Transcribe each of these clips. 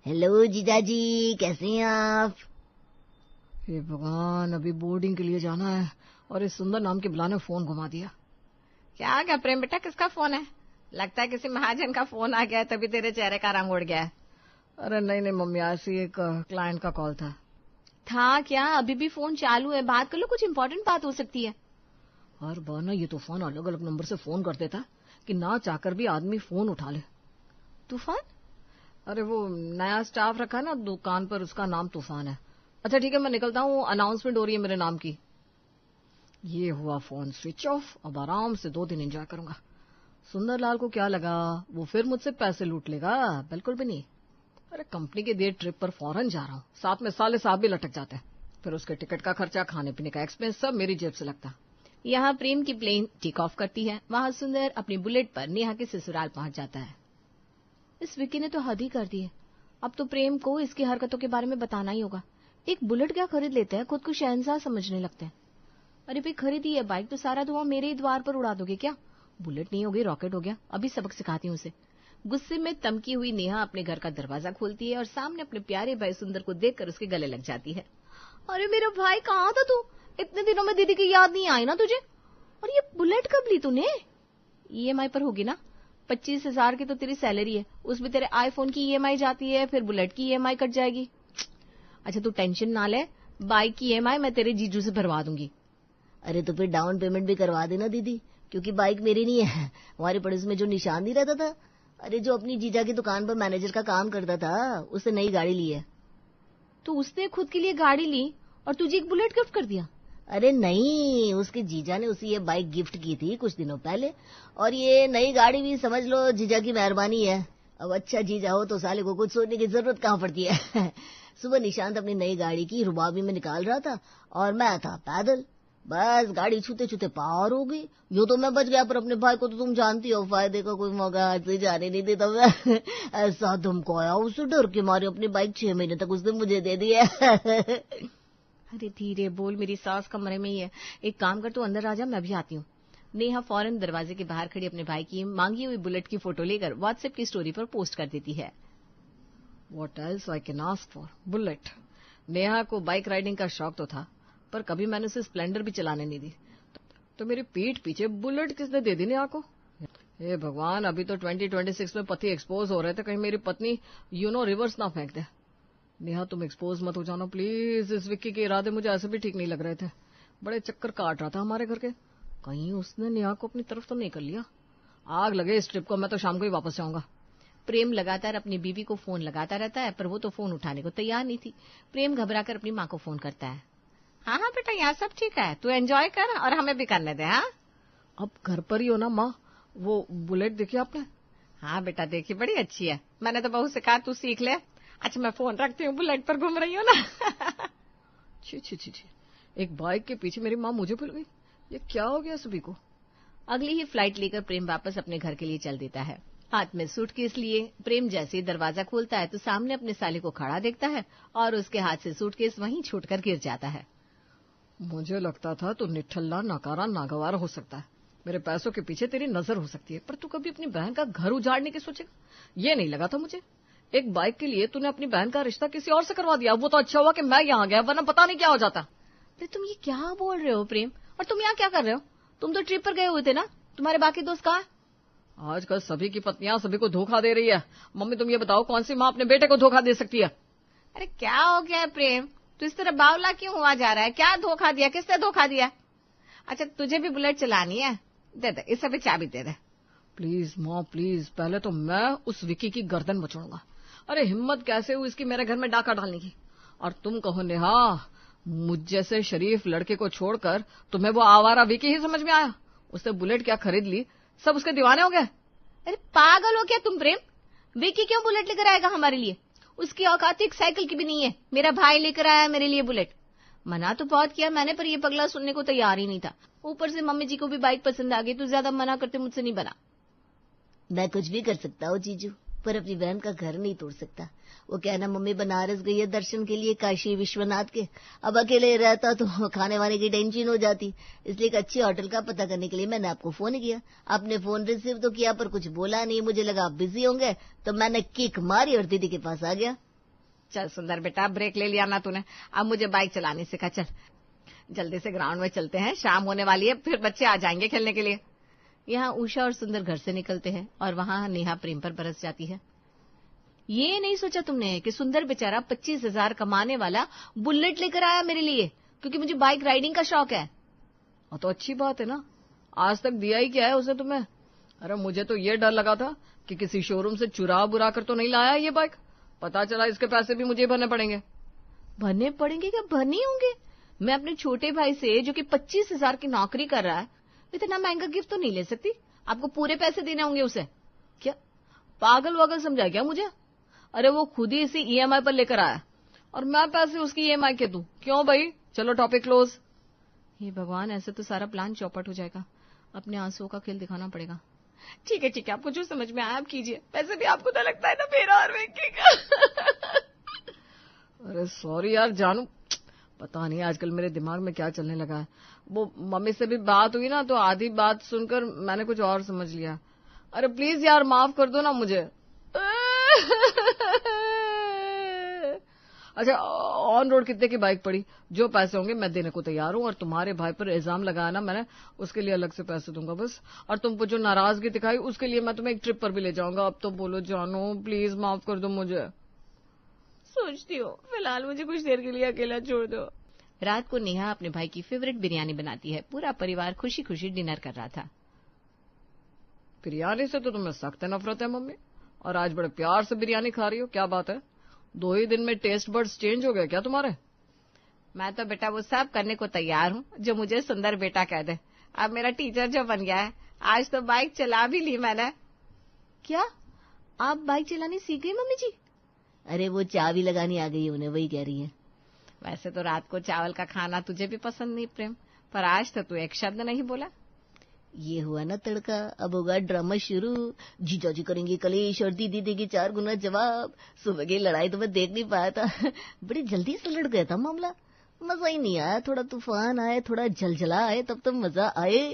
Hello जीजाजी, कैसे हैं आप? हे भगवान, अभी बोर्डिंग के लिए जाना है और इस सुंदर नाम के बुलाने फोन घुमा दिया। क्या क्या प्रेम बेटा, किसका फोन है? लगता है किसी महाजन का फोन आ गया है, तभी तेरे चेहरे का रंग उड़ गया है। अरे नहीं नहीं मम्मी, ऐसी एक क्लाइंट का कॉल था। क्या अभी भी फोन चालू है? बात कर लो, कुछ इंपॉर्टेंट बात हो सकती है। हर बार ना ये तूफान अलग अलग नंबर से फोन कर देता कि ना चाहकर भी आदमी फोन उठा ले। तूफान? अरे वो नया स्टाफ रखा ना दुकान पर, उसका नाम तूफान है। अच्छा ठीक है, मैं निकलता हूँ, अनाउंसमेंट हो रही है मेरे नाम की। ये हुआ फोन स्विच ऑफ। अब आराम से 2 दिन एंजॉय करूंगा। सुंदरलाल को क्या लगा वो फिर मुझसे पैसे लूट लेगा? बिल्कुल भी नहीं। अरे कंपनी के दिए ट्रिप पर फौरन जा रहा हूँ, साथ में साले साहब भी लटक जाते हैं। फिर उसके टिकट का खर्चा, खाने पीने का एक्सपेंस सब मेरी जेब से लगता। यहाँ प्रेम की प्लेन टेक ऑफ करती है। वहां सुंदर अपनी बुलेट पर नेहा के ससुराल पहुंच जाता है। इस विक्की ने तो हद ही कर दी है। अब तो प्रेम को इसकी हरकतों के बारे में बताना ही होगा। एक बुलेट क्या खरीद लेते हैं, खुद को शहंशाह समझने लगते हैं। अरे भाई खरीदी है बाइक तो सारा धुआं मेरे ही द्वार पर उड़ा दोगे क्या? बुलेट नहीं हो गई रॉकेट हो गया। अभी सबक सिखाती हूँ उसे। गुस्से में तमकी हुई नेहा अपने घर का दरवाजा खोलती है और सामने अपने प्यारे भाई सुंदर को देखकर उसके गले लग जाती है। अरे मेरा भाई, कहाँ था तू? इतने दिनों में दीदी की याद नहीं आई ना तुझे? और ये बुलेट कब ली तूने? ईएमआई पर होगी ना? 25,000 की तो तेरी सैलरी है, उसमें तेरे आईफोन की ईएमआई जाती है, फिर बुलेट की ईएमआई कट जाएगी। अच्छा तू टेंशन ना ले, बाइक की ईएमआई मैं तेरे जीजू से भरवा दूंगी। अरे तो फिर डाउन पेमेंट भी करवा देना दीदी, क्योंकि बाइक मेरी नहीं है। हमारे पड़ोस में जो निशान नहीं रहता था, अरे जो अपनी जीजा की दुकान पर मैनेजर का काम करता था, उससे नई गाड़ी ली है। तो उसने खुद के लिए गाड़ी ली और तुझे एक बुलेट गिफ्ट कर दिया? अरे नहीं, उसके जीजा ने उसे ये बाइक गिफ्ट की थी कुछ दिनों पहले, और ये नई गाड़ी भी समझ लो जीजा की मेहरबानी है। अब अच्छा जीजा हो तो साले को कुछ सोचने की जरूरत कहाँ पड़ती है। सुबह निशांत अपनी नई गाड़ी की रुबाबी में निकाल रहा था और मैं था पैदल। बस गाड़ी छूते छूते पार हो गई। यूं तो मैं बच गया, पर अपने भाई को तो तुम जानती हो, फायदे का कोई मौका हाथ से जाने नहीं देता। मैं ऐसा धमकाया उसे, डर के मारे अपनी बाइक 6 महीने तक उसने मुझे दे दी है। अरे धीरे बोल, मेरी सास कमरे में ही है। एक काम कर, तू अंदर आ जा, मैं भी आती हूँ। नेहा फौरन दरवाजे के बाहर खड़ी अपने भाई की मांगी हुई बुलेट की फोटो लेकर व्हाट्सएप की स्टोरी पर पोस्ट कर देती है। What else I can ask for? Bullet. Neha को बाइक राइडिंग का शौक तो था, पर कभी मैंने उसे स्प्लेंडर भी चलाने नहीं दी। तो मेरी पीठ पीछे बुलेट किसने दे दी नेहा को? हे भगवान, अभी तो 2026 में पति एक्सपोज हो रहे थे, कहीं मेरी पत्नी रिवर्स ना फेंक दे। नेहा तुम एक्सपोज मत हो जाना प्लीज। इस विक्की के इरादे मुझे ऐसे भी ठीक नहीं लग रहे थे। बड़े चक्कर काट रहा था हमारे घर के। कहीं उसने नेहा को अपनी तरफ तो नहीं कर लिया। आग लगे इस ट्रिप को, मैं तो शाम को ही वापस जाऊंगा। प्रेम लगातार अपनी बीवी को फोन लगाता रहता है, पर वो तो फोन उठाने को तैयार नहीं थी। प्रेम घबराकर अपनी माँ को फोन करता है। हाँ बेटा, यहाँ सब ठीक है, तू एंजॉय कर और हमें भी करने दे। हाँ अब घर पर ही हो ना माँ? वो बुलेट देखी आपने? हाँ बेटा देखी, बड़ी अच्छी है। मैंने तो बहू से कहा तू सीख ले। अच्छा मैं फोन रखती हूँ, बुलेट पर घूम रही हूँ ना। छी छी छी छी, एक बाइक के पीछे मेरी माँ मुझे भूल गई। ये क्या हो गया सभी को? अगली ही फ्लाइट लेकर प्रेम वापस अपने घर के लिए चल देता है। हाथ में सूटकेस लिए प्रेम जैसे ही दरवाजा खोलता है तो सामने अपने साले को खड़ा देखता है और उसके हाथ से सूटकेस वहीं छूटकर गिर जाता है। मुझे लगता था तू निठल्ला, नकारा, नागवार हो सकता है। मेरे पैसों के पीछे तेरी नजर हो सकती है, पर तू कभी अपनी बहन का घर उजाड़ने की सोचेगा, ये नहीं लगा था मुझे। एक बाइक के लिए तूने अपनी बहन का रिश्ता किसी और से करवा दिया। वो तो अच्छा हुआ कि मैं यहाँ गया, वरना पता नहीं क्या हो जाता। अरे तुम ये क्या बोल रहे हो प्रेम? और तुम यहाँ क्या कर रहे हो? तुम तो ट्रिप पर गए हुए थे ना, तुम्हारे बाकी दोस्त कहाँ? आजकल सभी की पत्नियां सभी को धोखा दे रही है। मम्मी तुम ये बताओ, कौन सी माँ अपने बेटे को धोखा दे सकती है? अरे क्या हो गया प्रेम, तू इस तरह बावला क्यों हुआ जा रहा है? क्या धोखा दिया, किसने धोखा दिया? अच्छा तुझे भी बुलेट चलानी है, दे दे, इसे भी चाबी दे दे। प्लीज माँ प्लीज, पहले तो मैं उस विक्की की गर्दन बचाऊंगा। अरे हिम्मत कैसे हुई इसकी मेरे घर में डाका डालने की? और तुम कहो नेहा, मुझ जैसे शरीफ लड़के को छोड़कर तुम्हें वो आवारा विक्की ही समझ में आया? उसने बुलेट क्या खरीद ली, सब उसके दीवाने हो गए। अरे पागल हो क्या तुम प्रेम? विक्की क्यों बुलेट लेकर आएगा हमारे लिए? उसकी औकात एक साइकिल की भी नहीं है। मेरा भाई लेकर आया मेरे लिए बुलेट। मना तो बहुत किया मैंने, पर ये पगला सुनने को तैयार ही नहीं था। ऊपर से मम्मी जी को भी बाइक पसंद आ गई, तो ज्यादा मना करते मुझसे नहीं बना। मैं कुछ भी कर सकता हूँ जीजू, पर अपनी बहन का घर नहीं तोड़ सकता। वो कहना मम्मी बनारस गई है दर्शन के लिए, काशी विश्वनाथ के। अब अकेले रहता तो खाने वाने की टेंशन हो जाती, इसलिए एक अच्छे होटल का पता करने के लिए मैंने आपको फोन किया। आपने फोन रिसीव तो किया पर कुछ बोला नहीं। मुझे लगा आप बिजी होंगे, तो मैंने किक मारी और दीदी के पास आ गया। चल सुंदर बेटा, ब्रेक ले लिया ना तूने, अब मुझे बाइक चलानी सिखा। चल जल्दी से ग्राउंड में चलते हैं, शाम होने वाली है, फिर बच्चे आ जाएंगे खेलने के लिए। यहाँ उषा और सुंदर घर से निकलते हैं और वहां नेहा प्रेम पर बरस जाती है। ये नहीं सोचा तुमने कि सुंदर बेचारा 25,000 कमाने वाला बुलेट लेकर आया मेरे लिए, क्योंकि मुझे बाइक राइडिंग का शौक है। तो अच्छी बात है ना, आज तक दिया ही क्या है उसे तुम्हें। अरे मुझे तो ये डर लगा था कि किसी शोरूम से चुरा बुरा कर तो नहीं लाया ये बाइक, पता चला इसके पैसे भी मुझे भरने पड़ेंगे। भरने पड़ेंगे क्या, भरने होंगे। मैं अपने छोटे भाई से, जो कि 25,000 की नौकरी कर रहा है, इतना महंगा गिफ्ट तो नहीं ले सकती। आपको पूरे पैसे देने होंगे उसे। क्या पागल वागल समझा क्या मुझे? अरे वो खुद ही इसे ईएमआई पर लेकर आया और मैं पैसे उसकी ईएमआई के दूं? क्यों भाई, चलो टॉपिक क्लोज। हे भगवान, ऐसे तो सारा प्लान चौपट हो जाएगा। अपने आंसुओं का खेल दिखाना पड़ेगा। ठीक है, आपको जो समझ में आया आप कीजिए। वैसे भी आपको तो लगता है ना मेरा और वेंकी का। अरे सॉरी यार जानू, पता नहीं आजकल मेरे दिमाग में क्या चलने लगा है। वो मम्मी से भी बात हुई ना, तो आधी बात सुनकर मैंने कुछ और समझ लिया। अरे प्लीज यार माफ कर दो ना मुझे। अच्छा, ऑन रोड कितने की बाइक पड़ी? जो पैसे होंगे मैं देने को तैयार हूं, और तुम्हारे भाई पर इल्जाम लगाया ना मैंने, उसके लिए अलग से पैसे दूंगा बस। और तुमको जो नाराजगी दिखाई उसके लिए मैं तुम्हें एक ट्रिप पर भी ले जाऊंगा। अब तो बोलो जानो, प्लीज माफ कर दो मुझे। सोचती हो, फिलहाल मुझे कुछ देर के लिए अकेला छोड़ दो। रात को नेहा अपने भाई की फेवरेट बिरयानी बनाती है। पूरा परिवार खुशी खुशी डिनर कर रहा था। बिरयानी से तो तुम्हें सख्त नफरत है मम्मी, और आज बड़े प्यार से बिरयानी खा रही हो, क्या बात है? 2 ही दिन में टेस्ट बर्ड्स चेंज हो गए क्या तुम्हारे? मैं तो बेटा वो सब करने को तैयार हूँ जो मुझे सुंदर बेटा कह दे। अब मेरा टीचर जो बन गया है, आज तो बाइक चला भी ली मैंने। क्या आप बाइक चलानी सीख गई मम्मी जी? अरे वो चाबी लगानी आ गई उन्हें, वही कह रही है। वैसे तो रात को चावल का खाना तुझे भी पसंद नहीं प्रेम, पर आज तो तू एक शब्द नहीं बोला। ये हुआ ना तड़का, अब होगा ड्रामा शुरू। जीजा जी करेंगे कलेश और दीदी देगी 4 गुना जवाब। सुबह की लड़ाई तो मैं देख नहीं पाया था। बड़ी जल्दी से लड़ गया था मामला, मजा ही नहीं आया। थोड़ा तूफान आए, थोड़ा झलझला आए, तब तो मजा आए।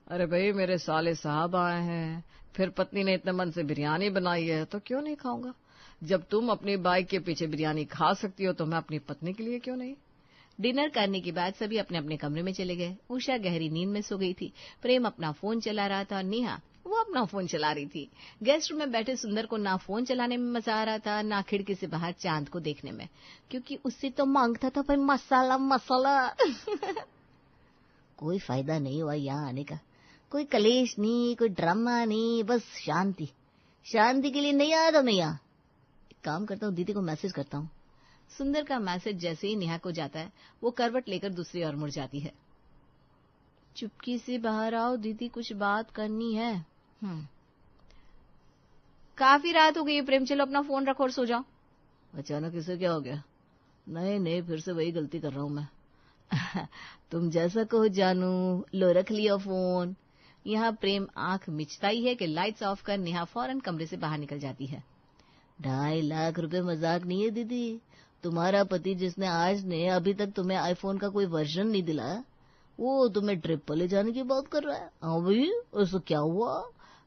अरे भाई, मेरे साले साहब आए हैं, फिर पत्नी ने इतने मन से बिरयानी बनाई है, तो क्यों नहीं खाऊंगा। जब तुम अपनी बाइक के पीछे बिरयानी खा सकती हो, तो मैं अपनी पत्नी के लिए क्यों नहीं। डिनर करने के बाद सभी अपने अपने कमरे में चले गए। उषा गहरी नींद में सो गई थी। प्रेम अपना फोन चला रहा था और नेहा वो अपना फोन चला रही थी। गेस्ट रूम में बैठे सुंदर को ना फोन चलाने में मजा आ रहा था, ना खिड़की से बाहर चांद को देखने में, क्योंकि उससे तो मांगता था भाई मसाला मसाला। कोई फायदा नहीं हुआ यहाँ आने का। कोई कलेश नहीं, कोई ड्रामा नहीं, बस शांति। शांति के लिए नहीं आया था मैं यहाँ। एक काम करता हूँ, दीदी को मैसेज करता हूँ। सुंदर का मैसेज जैसे ही नेहा को जाता है, वो करवट लेकर दूसरी ओर मुड़ जाती है। चुपकी से बाहर आओ दीदी, कुछ बात करनी है। काफी रात हो गई है प्रेम, चलो अपना फोन रखो और सो जाओ। अचानक इसे क्या हो गया? नहीं, फिर से वही गलती कर रहा हूँ मैं। तुम जैसा कहो जानू, लो रख लिया फोन। यहाँ प्रेम आंख मिचताई है कि लाइट्स ऑफ कर नेहा फौरन कमरे से बाहर निकल जाती है। 2.5 लाख रुपए मजाक नहीं है दीदी। तुम्हारा पति जिसने आज ने अभी तक तुम्हें आईफोन का कोई वर्जन नहीं दिलाया, वो तुम्हें ट्रिप पर ले जाने की बात कर रहा है। हाँ भाई, उसको क्या हुआ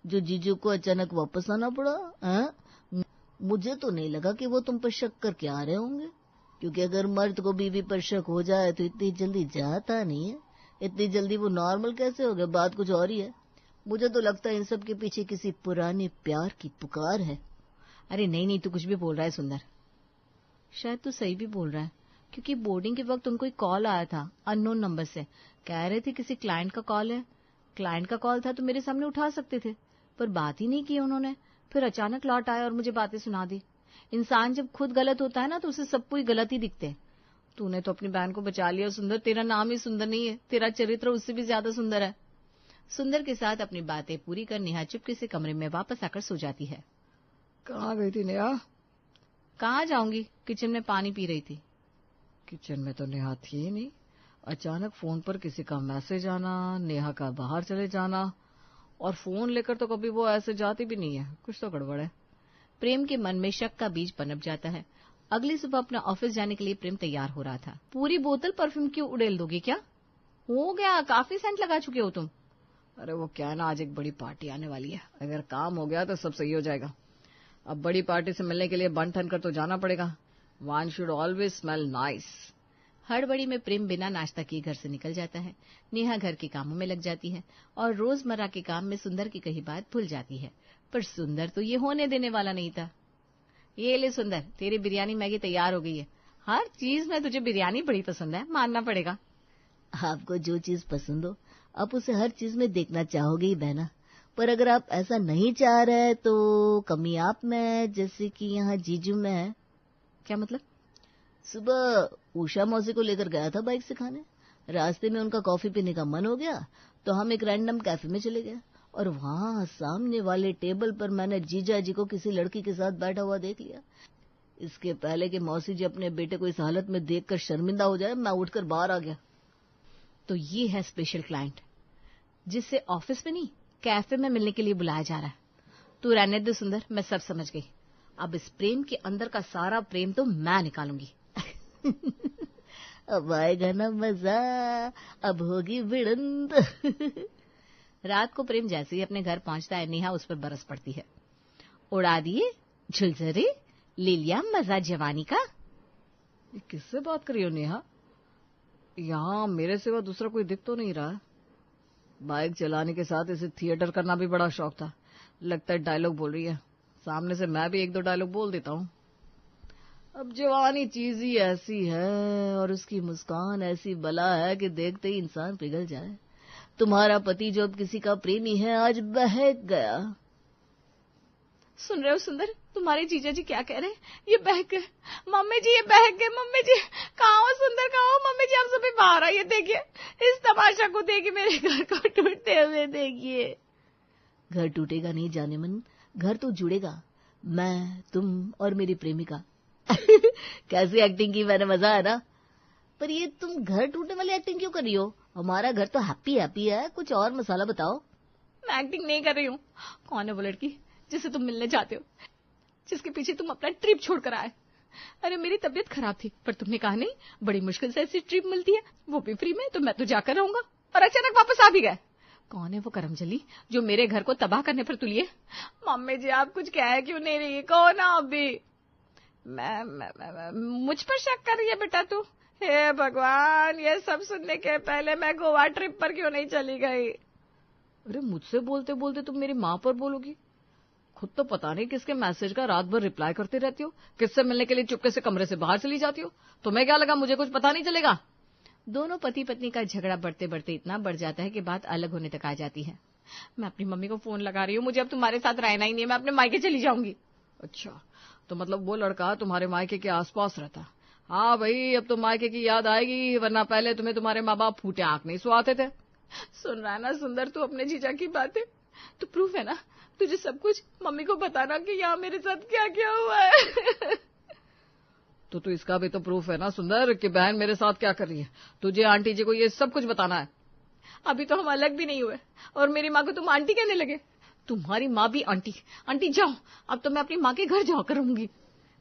जो जीजू को अचानक वापस आना पड़ा? मुझे तो नहीं लगा कि वो तुम पर शक करके आ रहे होंगे, क्योंकि अगर मर्द को बीवी पर शक हो जाए तो इतनी जल्दी जाता नहीं है। इतनी जल्दी वो नॉर्मल कैसे हो गए? बात कुछ और ही है। मुझे तो लगता है इन सब के पीछे किसी पुराने प्यार की पुकार है। अरे नहीं, तू कुछ भी बोल रहा है सुंदर। शायद तू सही भी बोल रहा है, क्योंकि बोर्डिंग के वक्त उनको एक कॉल आया था अननोन नंबर से। कह रहे थे किसी क्लाइंट का कॉल है। क्लाइंट का कॉल था तो मेरे सामने उठा सकते थे, पर बात ही नहीं की उन्होंने। फिर अचानक लौट आए और मुझे बातें सुना दी। इंसान जब खुद गलत होता है ना, तो उसे सब कोई गलत ही दिखते हैं। तूने तो अपनी बहन को बचा लिया सुंदर। तेरा नाम ही सुंदर नहीं है, तेरा चरित्र उससे भी ज्यादा सुंदर है। सुंदर के साथ अपनी बातें पूरी कर नेहा चुपके से कमरे में वापस आकर सो जाती है। कहाँ गई थी नेहा? कहाँ जाऊंगी, किचन में पानी पी रही थी। किचन में तो नेहा थी ही नहीं। अचानक फोन पर किसी का मैसेज आना, नेहा का बाहर चले जाना, और फोन लेकर तो कभी वो ऐसे जाती भी नहीं है। कुछ तो गड़बड़ है। प्रेम के मन में शक का बीज पनप जाता है। अगली सुबह अपना ऑफिस जाने के लिए प्रेम तैयार हो रहा था। पूरी बोतल परफ्यूम क्यों उड़ेल दोगे? क्या हो गया? काफी सेंट लगा चुके हो तुम। अरे वो क्या है ना, आज एक बड़ी पार्टी आने वाली है। अगर काम हो गया तो सब सही हो जाएगा। अब बड़ी पार्टी से मिलने के लिए बन ठन कर तो जाना पड़ेगा। One should always smell nice. हड़बड़ी में प्रेम बिना नाश्ता किए घर से निकल जाता है। नेहा घर के कामों में लग जाती है और रोजमर्रा के काम में सुंदर की कही बात भूल जाती है। पर सुंदर तो ये होने देने वाला नहीं था। ये ले सुंदर, तेरी बिरयानी मैगी तैयार हो गई है। हर चीज में तुझे बिरयानी बड़ी पसंद है, मानना पड़ेगा। आपको जो चीज पसंद हो आप उसे हर चीज में देखना चाहोगे ही बहना, पर अगर आप ऐसा नहीं चाह रहे तो कमी आप में है, जैसे कि यहाँ जीजू में है। क्या मतलब? सुबह उषा मौसी को लेकर गया था बाइक सिखाने। रास्ते में उनका कॉफी पीने का मन हो गया तो हम एक रैंडम कैफे में चले गए और वहां सामने वाले टेबल पर मैंने जीजा जी को किसी लड़की के साथ बैठा हुआ देख लिया। इसके पहले कि मौसी जी अपने बेटे को इस हालत में देखकर शर्मिंदा हो जाए, मैं उठकर बाहर आ गया। तो ये है स्पेशल क्लाइंट जिससे ऑफिस में नहीं कैफे में मिलने के लिए बुलाया जा रहा है। तू रहने दे सुंदर, मैं सब समझ गई। अब इस प्रेम के अंदर का सारा प्रेम तो मैं निकालूंगी। अब आएगा ना मजा, अब होगी भिड़ंत। रात को प्रेम जैसे ही अपने घर पहुंचता है नेहा उस पर बरस पड़ती है। उड़ा दिए झुलझरे, ले लिया मजा जवानी का। किससे बात कर रही हो नेहा? यहाँ मेरे सिवा दूसरा कोई दिख तो नहीं रहा। बाइक चलाने के साथ इसे थिएटर करना भी बड़ा शौक था। लगता है डायलॉग बोल रही है। सामने से मैं भी एक दो डायलॉग बोल देता हूँ। अब जवानी चीज ही ऐसी है और उसकी मुस्कान ऐसी बला है कि देखते ही इंसान पिघल जाए। तुम्हारा पति जो अब किसी का प्रेमी है आज बहक गया। सुन रहे हो सुंदर, तुम्हारे जीजा जी क्या कह रहे हैं? ये बहक गए मम्मी जी, ये बहक गए मम्मी जी। कहाँ हो सुंदर, कहाँ हो मम्मी जी? आप सभी बाहर आइए, देखिए इस तमाशा को, देखिए मेरे घर को टूटते हुए देखिए। घर टूटेगा नहीं जाने मन, घर तो जुड़ेगा। मैं, तुम और मेरी प्रेमिका। कैसी एक्टिंग की मैंने, मजा है ना? पर ये तुम घर टूटने वाली एक्टिंग क्यों कर रही हो? हमारा घर तो हैप्पी हैप्पी है, कुछ और मसाला बताओ। मैं एक्टिंग नहीं कर रही हूँ। कौन है वो लड़की जिसे तुम मिलने जाते हो, जिसके पीछे तुम अपना ट्रिप छोड़कर आए? अरे मेरी तबीयत खराब थी पर तुमने कहा नहीं, बड़ी मुश्किल से ऐसी ट्रिप मिलती है, वो भी फ्री में, तो मैं तो जाकर रहूंगा। और अचानक वापस आ भी गए। कौन है वो करमजली जो मेरे घर को तबाह करने पर तुली है? मम्मी जी आप कुछ कह क्यों नहीं रही? कौन है अभी? मैं मुझ पर शक कर रही है बेटा तू? हे भगवान, ये सब सुनने के पहले मैं गोवा ट्रिप पर क्यों नहीं चली गई? अरे मुझसे बोलते बोलते तुम मेरी माँ पर बोलोगी? खुद तो पता नहीं किसके मैसेज का रात भर रिप्लाई करती रहती हो, किससे मिलने के लिए चुपके से कमरे से बाहर चली जाती हो। तुम्हें क्या लगा मुझे कुछ पता नहीं चलेगा? दोनों पति पत्नी का झगड़ा बढ़ते बढ़ते इतना बढ़ जाता है कि बात अलग होने तक आ जाती है। मैं अपनी मम्मी को फोन लगा रही हूँ, मुझे अब तुम्हारे साथ रहना ही नहीं है, मैं अपने मायके चली जाऊंगी। अच्छा, तो मतलब वो लड़का तुम्हारे मायके के आसपास रहता? हाँ भाई, अब तो मायके की याद आएगी, वरना पहले तुम्हें तुम्हारे माँ बाप फूटे आंख नहीं सुहाते थे। सुन रहा है ना सुंदर तू अपने जीजा की बातें? तो प्रूफ है ना तुझे सब कुछ? मम्मी को बताना कि यहाँ मेरे साथ क्या क्या हुआ है। तो इसका भी तो प्रूफ है ना सुंदर कि बहन मेरे साथ क्या कर रही है। तुझे आंटी जी को ये सब कुछ बताना है। अभी तो हम अलग भी नहीं हुए और मेरी माँ को तुम आंटी कहने लगे। तुम्हारी माँ भी आंटी? आंटी जाओ, अब तो मैं अपनी माँ के घर जाकर रहूंगी।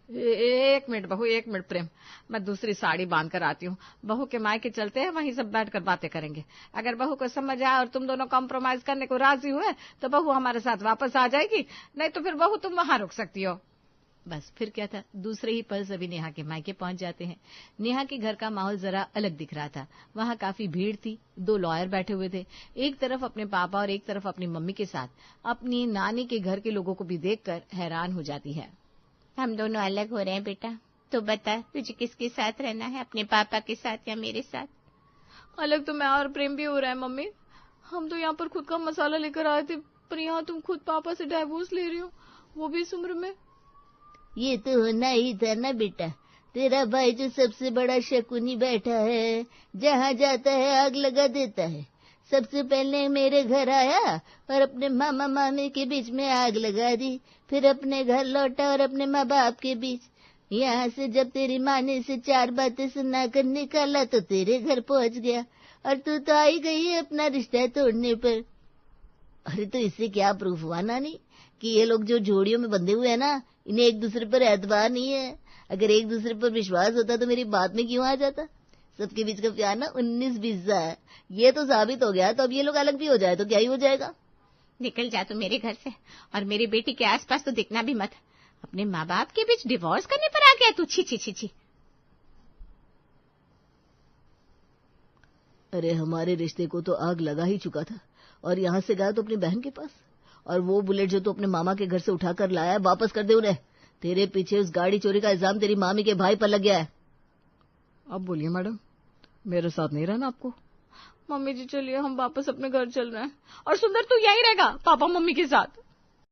एक मिनट बहू, एक मिनट प्रेम, मैं दूसरी साड़ी बांध कर आती हूँ। बहू के मायके चलते हैं, वहीं सब बैठकर बातें करेंगे। अगर बहू को समझ आए और तुम दोनों कॉम्प्रोमाइज करने को राजी हुए तो बहू हमारे साथ वापस आ जाएगी, नहीं तो फिर बहू तुम वहां रुक सकती हो। बस फिर क्या था, दूसरे ही पल सभी नेहा के मायके पहुंच जाते हैं। नेहा के घर का माहौल जरा अलग दिख रहा था। वहां काफी भीड़ थी। 2 लॉयर बैठे हुए थे, एक तरफ अपने पापा और एक तरफ अपनी मम्मी के साथ। अपनी नानी के घर के लोगों को भी देखकर हैरान हो जाती है। हम दोनों अलग हो रहे हैं बेटा, तो बता तुझे किसके साथ रहना है, अपने पापा के साथ या मेरे साथ? अलग तो मैं और प्रेम भी हो रहा है मम्मी। हम तो यहाँ पर खुद का मसाला लेकर आए थे, पर यहाँ तुम खुद पापा से डाइवोर्स ले रही हो, वो भी इस उम्र में। ये तो होना ही था ना बेटा, तेरा भाई जो सबसे बड़ा शकुनी बैठा है, जहाँ जाता है आग लगा देता है। सबसे पहले मेरे घर आया और अपने मामा मामी के बीच में आग लगा दी, फिर अपने घर लौटा और अपने माँ बाप के बीच। यहाँ से जब तेरी माँ ने इसे 4 बातें सुना कर निकाला तो तेरे घर पहुँच गया और तू तो आई गई है अपना रिश्ता तोड़ने पर। अरे तो इससे क्या प्रूफ हुआ नानी कि ये लोग जो जोड़ियों में बंधे हुए हैं ना, इन्हें एक दूसरे पर एतबार नहीं है। अगर एक दूसरे पर विश्वास होता तो मेरी बात में क्यों आ जाता? सबके बीच का प्यार ना 19-20 है, ये तो साबित हो गया। तो अब ये लोग अलग भी हो जाए तो क्या ही हो जाएगा? निकल जा तू मेरे घर से और मेरी बेटी के आसपास तो दिखना भी मत। अपने माँ बाप के बीच डिवोर्स करने पर आ गया तू। छी छी छी छी। अरे हमारे रिश्ते को तो आग लगा ही चुका था, और यहाँ से गया तो अपनी बहन के पास। और वो बुलेट जो तू अपने मामा के घर से उठाकर लाया है, वापस कर दे उन्हें। तेरे पीछे उस गाड़ी चोरी का इल्जाम तेरी मामी के भाई पर लग गया है। अब बोलिए मैडम, मेरे साथ नहीं रहना आपको? मम्मी जी चलिए हम वापस अपने घर चल रहे हैं, और सुंदर तू यहीं रहेगा पापा मम्मी के साथ।